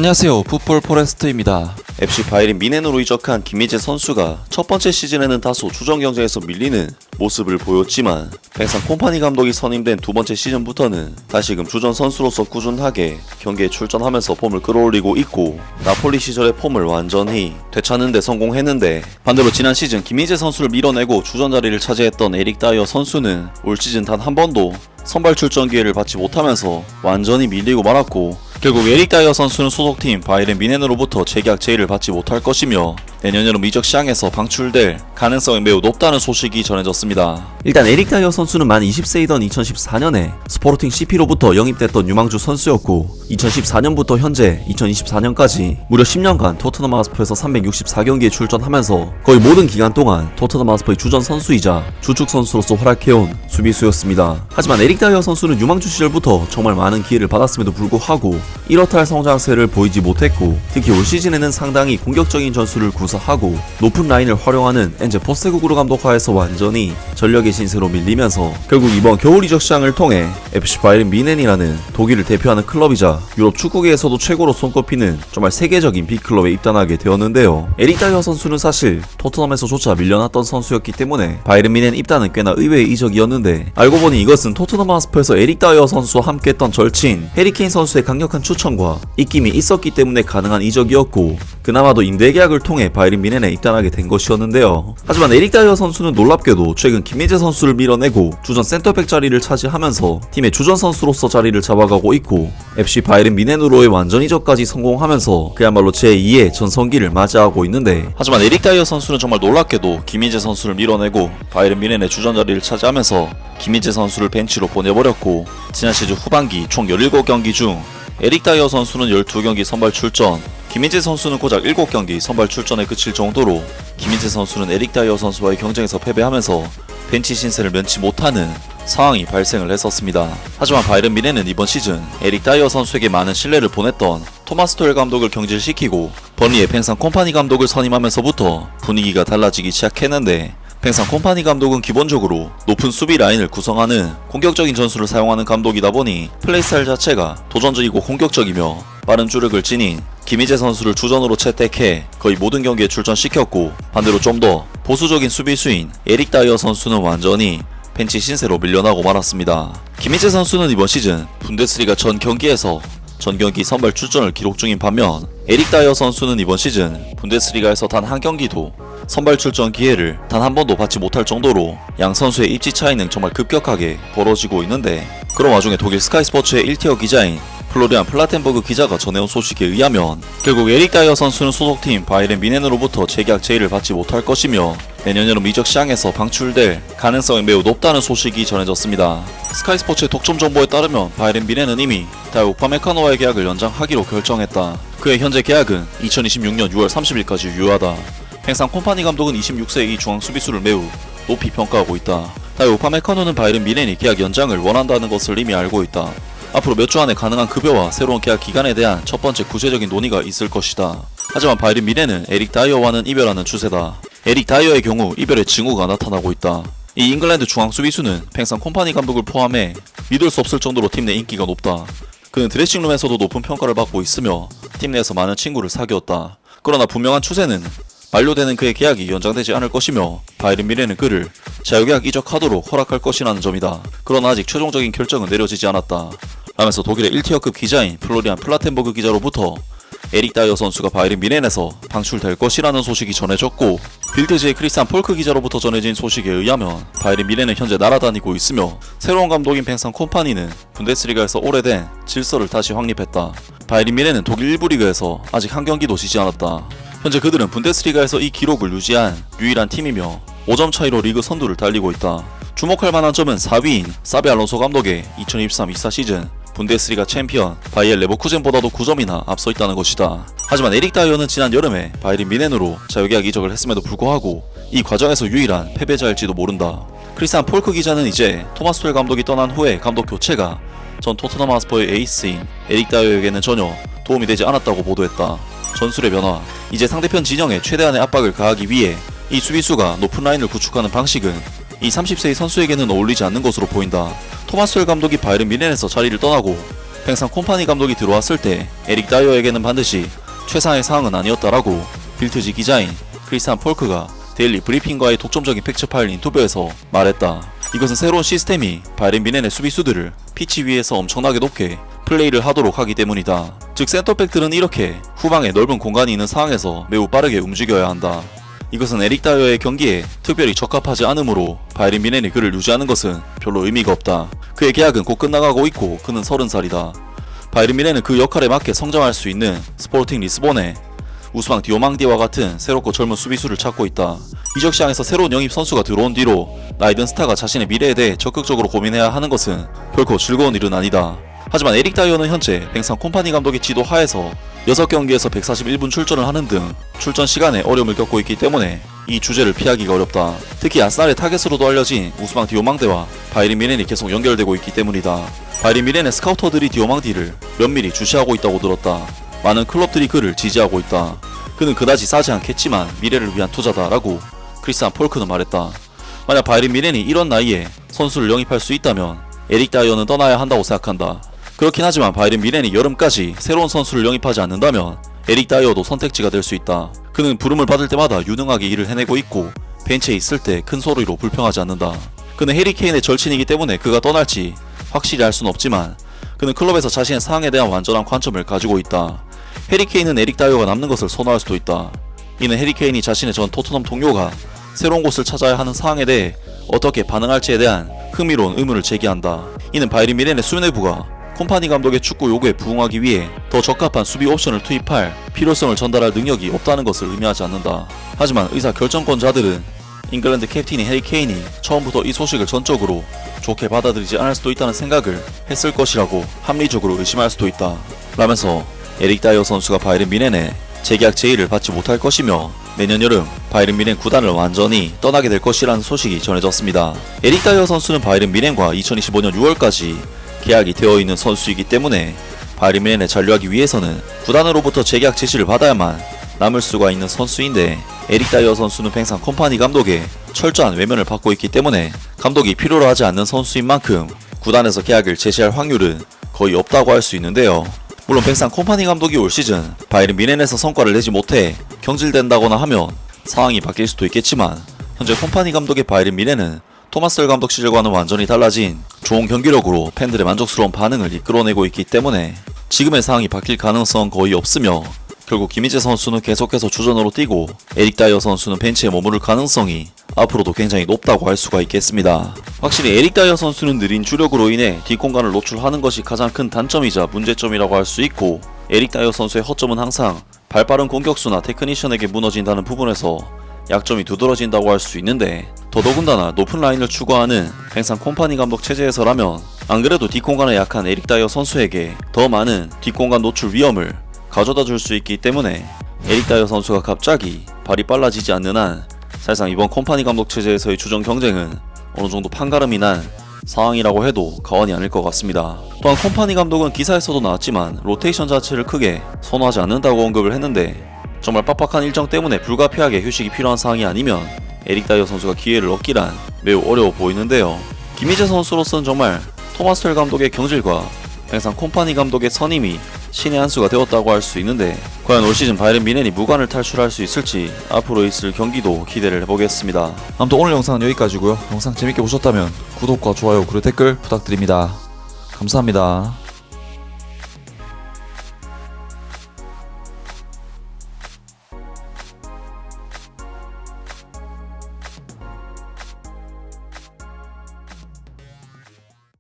안녕하세요, 풋볼 포레스트입니다. FC 바이에른 뮌헨으로 이적한 김희재 선수가 첫 번째 시즌에는 다소 주전 경쟁에서 밀리는 모습을 보였지만 팽상 콤파니 감독이 선임된 두 번째 시즌부터는 다시금 주전 선수로서 꾸준하게 경기에 출전하면서 폼을 끌어올리고 있고 나폴리 시절의 폼을 완전히 되찾는 데 성공했는데, 반대로 지난 시즌 김희재 선수를 밀어내고 주전 자리를 차지했던 에릭 다이어 선수는 올 시즌 단 한 번도 선발 출전 기회를 받지 못하면서 완전히 밀리고 말았고, 결국 에릭 다이어 선수는 소속팀 바이에른 뮌헨으로부터 재계약 제의를 받지 못할 것이며 내년 여름 이적 시장에서 방출될 가능성이 매우 높다는 소식이 전해졌습니다. 일단 에릭 다이어 선수는 만 20세이던 2014년에 스포르팅 CP로부터 영입됐던 유망주 선수였고 2014년부터 현재 2024년까지 무려 10년간 토트넘 하스퍼에서 364경기에 출전하면서 거의 모든 기간 동안 토트넘 하스퍼의 주전 선수이자 주축 선수로서 활약해온 수비수였습니다. 하지만 에릭 다이어 선수는 유망주 시절부터 정말 많은 기회를 받았음에도 불구하고 이렇다 할 성장세를 보이지 못했고, 특히 올 시즌에는 상당히 공격적인 전술을 구사하고 높은 라인을 활용하는 엔제 포스테코글루 감독 하에서 완전히 전력의 신세로 밀리면서 결국 이번 겨울 이적 시장을 통해 FC 바이에른 뮌헨이라는 독일을 대표하는 클럽이자 유럽 축구계에서도 최고로 손꼽히는 정말 세계적인 빅클럽에 입단하게 되었는데요. 에릭 다이어 선수는 사실 토트넘에서조차 밀려났던 선수였기 때문에 바이에른 뮌헨 입단은 꽤나 의외의 이적이었는데, 알고 보니 이것은 토트넘 하스퍼에서 에릭 다이어 선수와 함께했던 절친 해리 케인 선수의 강력한 추천과 입김이 있었기 때문에 가능한 이적이었고, 그나마도 임대 계약을 통해 바이에른 뮌헨에 입단하게 된 것이었는데요. 하지만 에릭 다이어 선수는 놀랍게도 최근 김희재 선수를 밀어내고 주전 센터백 자리를 차지하면서 팀의 주전 선수로서 자리를 잡아가고 있고 FC 바이에른 뮌헨으로의 완전 이적까지 성공하면서 그야말로 제2의 전성기를 맞이하고 있는데, 하지만 에릭 다이어 선수는 정말 놀랍게도 김희재 선수를 밀어내고 바이에른 뮌헨의 주전 자리를 차지하면서 김희재 선수를 벤치로 보내버렸고, 지난 시즌 후반기 총 17경기 중 에릭 다이어 선수는 12경기 선발 출전, 김희재 선수는 고작 7경기 선발 출전에 그칠 정도로 김희재 선수는 에릭 다이어 선수와의 경쟁에서 패배하면서 벤치 신세를 면치 못하는 상황이 발생을 했었습니다. 하지만 바이에른 뮌헨은 이번 시즌 에릭 다이어 선수에게 많은 신뢰를 보냈던 토마스 토헬 감독을 경질시키고 번리의 팽상 콤파니 감독을 선임하면서부터 분위기가 달라지기 시작했는데, 팽상 콤파니 감독은 기본적으로 높은 수비 라인을 구성하는 공격적인 전술을 사용하는 감독이다 보니 플레이 스타일 자체가 도전적이고 공격적이며 빠른 주력을 지닌 김희재 선수를 주전으로 채택해 거의 모든 경기에 출전시켰고, 반대로 좀 더 보수적인 수비수인 에릭 다이어 선수는 완전히 벤치 신세로 밀려나고 말았습니다. 김희재 선수는 이번 시즌 분데스리가 전 경기에서 전 경기 선발 출전을 기록 중인 반면, 에릭 다이어 선수는 이번 시즌 분데스리가에서 단 한 경기도 선발 출전 기회를 단 한 번도 받지 못할 정도로 양 선수의 입지 차이는 정말 급격하게 벌어지고 있는데, 그런 와중에 독일 스카이 스포츠의 1티어 기자인 플로리안 플라텐버그 기자가 전해온 소식에 의하면 결국 에릭 다이어 선수는 소속팀 바이에른 뮌헨으로부터 재계약 제의를 받지 못할 것이며 내년 여름 이적 시장에서 방출될 가능성이 매우 높다는 소식이 전해졌습니다. 스카이 스포츠의 독점 정보에 따르면 바이에른 뮌헨은 이미 다이오 우파메카노와의 계약을 연장하기로 결정했다. 그의 현재 계약은 2026년 6월 30일까지 유효하다. 팽상 콤파니 감독은 26세의 이 중앙 수비수를 매우 높이 평가하고 있다. 다이오 우파메카노는 바이에른 뮌헨이 계약 연장을 원한다는 것을 이미 알고 있다. 앞으로 몇 주 안에 가능한 급여와 새로운 계약 기간에 대한 첫 번째 구체적인 논의가 있을 것이다. 하지만 바이에른 뮌헨은 에릭 다이어와는 이별하는 추세다. 에릭 다이어의 경우 이별의 징후가 나타나고 있다. 이 잉글랜드 중앙 수비수는 팽상 콤파니 감독을 포함해 믿을 수 없을 정도로 팀 내 인기가 높다. 그는 드레싱룸에서도 높은 평가를 받고 있으며 팀 내에서 많은 친구를 사귀었다. 그러나 분명한 추세는 만료되는 그의 계약이 연장되지 않을 것이며 바이에른 뮌헨은 그를 자유계약 이적하도록 허락할 것이라는 점이다. 그러나 아직 최종적인 결정은 내려지지 않았다. 라면서 독일의 1티어급 기자인 플로리안 플라텐버그 기자로부터 에릭 다이어 선수가 바이에른 뮌헨에서 방출될 것이라는 소식이 전해졌고, 빌드지의 크리스찬 폴크 기자로부터 전해진 소식에 의하면 바이에른 뮌헨은 현재 날아다니고 있으며 새로운 감독인 팽상 콤파니는 분데스리가에서 오래된 질서를 다시 확립했다. 바이에른 뮌헨은 독일 1부 리그에서 아직 한 경기도 지지 않았다. 현재 그들은 분데스리가에서 이 기록을 유지한 유일한 팀이며 5점 차이로 리그 선두를 달리고 있다. 주목할 만한 점은 4위인 사비 알론소 감독의 2023-24 시즌 분데스리가 챔피언 바이엘 레버쿠젠보다도 9점이나 앞서 있다는 것이다. 하지만 에릭 다이어는 지난 여름에 바이에른 뮌헨으로 자유계약 이적을 했음에도 불구하고 이 과정에서 유일한 패배자일지도 모른다. 크리스찬 폴크 기자는 이제 토마스 토헬 감독이 떠난 후에 감독 교체가 전 토트넘 하스퍼의 에이스인 에릭 다이어에게는 전혀 도움이 되지 않았다고 보도했다. 전술의 변화, 이제 상대편 진영에 최대한의 압박을 가하기 위해 이 수비수가 높은 라인을 구축하는 방식은 이 30세의 선수에게는 어울리지 않는 것으로 보인다. 토마스 토헬 감독이 바이에른 뮌헨에서 자리를 떠나고 팽상 콤파니 감독이 들어왔을 때 에릭 다이어에게는 반드시 최상의 상황은 아니었다라고 빌트지 기자인 크리스찬 폴크가 데일리 브리핑과의 독점적인 팩트 파일 인터뷰에서 말했다. 이것은 새로운 시스템이 바이런 미넨의 수비수들을 피치 위에서 엄청나게 높게 플레이를 하도록 하기 때문이다. 즉 센터백들은 이렇게 후방에 넓은 공간이 있는 상황에서 매우 빠르게 움직여야 한다. 이것은 에릭 다이어의 경기에 특별히 적합하지 않으므로 바이런 미넨이 그를 유지하는 것은 별로 의미가 없다. 그의 계약은 곧 끝나가고 있고 그는 30살이다. 바이런 미넨은 그 역할에 맞게 성장할 수 있는 스포르팅 리스본에 우스망 디오망디와 같은 새롭고 젊은 수비수를 찾고 있다. 이적 시장에서 새로운 영입 선수가 들어온 뒤로 나이든 스타가 자신의 미래에 대해 적극적으로 고민해야 하는 것은 결코 즐거운 일은 아니다. 하지만 에릭 다이어는 현재 팽상 콤파니 감독의 지도 하에서 6경기에서 141분 출전을 하는 등 출전 시간에 어려움을 겪고 있기 때문에 이 주제를 피하기가 어렵다. 특히 아스날의 타겟으로도 알려진 우스망 디오망디와 바이른 미넨이 계속 연결되고 있기 때문이다. 바이른 미넨의 스카우터들이 디오망디를 면밀히 주시하고 있다고 들었다. 많은 클럽들이 그를 지지하고 있다. 그는 그다지 싸지 않겠지만 미래를 위한 투자다라고 크리스찬 폴크는 말했다. 만약 바이른 미넨이 이런 나이에 선수를 영입할 수 있다면 에릭 다이어는 떠나야 한다고 생각한다. 그렇긴 하지만 바이른 미넨이 여름까지 새로운 선수를 영입하지 않는다면 에릭 다이어도 선택지가 될 수 있다. 그는 부름을 받을 때마다 유능하게 일을 해내고 있고 벤치에 있을 때 큰 소리로 불평하지 않는다. 그는 해리 케인의 절친이기 때문에 그가 떠날지 확실히 알 수는 없지만 그는 클럽에서 자신의 상황에 대한 완전한 관점을 가지고 있다. 해리 케인은 에릭 다이어가 남는 것을 선호할 수도 있다. 이는 해리 케인이 자신의 전 토트넘 동료가 새로운 곳을 찾아야 하는 상황에 대해 어떻게 반응할지에 대한 흥미로운 의문을 제기한다. 이는 바이른 미넨의 수뇌부가 콤파니 감독의 축구 요구에 부응하기 위해 더 적합한 수비 옵션을 투입할 필요성을 전달할 능력이 없다는 것을 의미하지 않는다. 하지만 의사 결정권자들은 잉글랜드 캡틴인 해리 케인이 처음부터 이 소식을 전적으로 좋게 받아들이지 않을 수도 있다는 생각을 했을 것이라고 합리적으로 의심할 수도 있다. 라면서 에릭 다이어 선수가 바이른 미넨에 재계약 제의를 받지 못할 것이며 내년 여름 바이른 미넨 구단을 완전히 떠나게 될 것이라는 소식이 전해졌습니다. 에릭 다이어 선수는 바이른 미넨과 2025년 6월까지 계약이 되어 있는 선수이기 때문에 바이른 미넨에 잔류하기 위해서는 구단으로부터 재계약 제시를 받아야만 남을 수가 있는 선수인데 에릭 다이어 선수는 팽상 콤파니 감독의 철저한 외면을 받고 있기 때문에 감독이 필요로 하지 않는 선수인 만큼 구단에서 계약을 제시할 확률은 거의 없다고 할 수 있는데요. 물론 팽상 콤파니 감독이 올 시즌 바이른 미넨에서 성과를 내지 못해 경질된다거나 하면 상황이 바뀔 수도 있겠지만 현재 콤파니 감독의 바이른 미넨은 토마스 감독 시절과는 완전히 달라진 좋은 경기력으로 팬들의 만족스러운 반응을 이끌어내고 있기 때문에 지금의 상황이 바뀔 가능성은 거의 없으며 결국 김희재 선수는 계속해서 주전으로 뛰고 에릭 다이어 선수는 벤치에 머무를 가능성이 앞으로도 굉장히 높다고 할 수가 있겠습니다. 확실히 에릭 다이어 선수는 느린 주력으로 인해 뒷공간을 노출하는 것이 가장 큰 단점이자 문제점이라고 할 수 있고 에릭 다이어 선수의 허점은 항상 발빠른 공격수나 테크니션에게 무너진다는 부분에서 약점이 두드러진다고 할 수 있는데 더더군다나 높은 라인을 추구하는 팽상 콤파니 감독 체제에서라면 안 그래도 뒷공간에 약한 에릭 다이어 선수에게 더 많은 뒷공간 노출 위험을 가져다 줄 수 있기 때문에 에릭 다이어 선수가 갑자기 발이 빨라지지 않는 한 사실상 이번 콤파니 감독 체제에서의 주전 경쟁은 어느 정도 판가름이 난 상황이라고 해도 과언이 아닐 것 같습니다. 또한 콤파니 감독은 기사에서도 나왔지만 로테이션 자체를 크게 선호하지 않는다고 언급을 했는데 정말 빡빡한 일정 때문에 불가피하게 휴식이 필요한 상황이 아니면 에릭 다이어 선수가 기회를 얻기란 매우 어려워 보이는데요. 김희재 선수로서는 정말 토마스 텔 감독의 경질과 팽상 콤파니 감독의 선임이 신의 한 수가 되었다고 할 수 있는데 과연 올 시즌 바이른 미넨이 무관을 탈출할 수 있을지 앞으로 있을 경기도 기대를 해보겠습니다. 아무튼 오늘 영상은 여기까지고요. 영상 재밌게 보셨다면 구독과 좋아요 그리고 댓글 부탁드립니다. 감사합니다.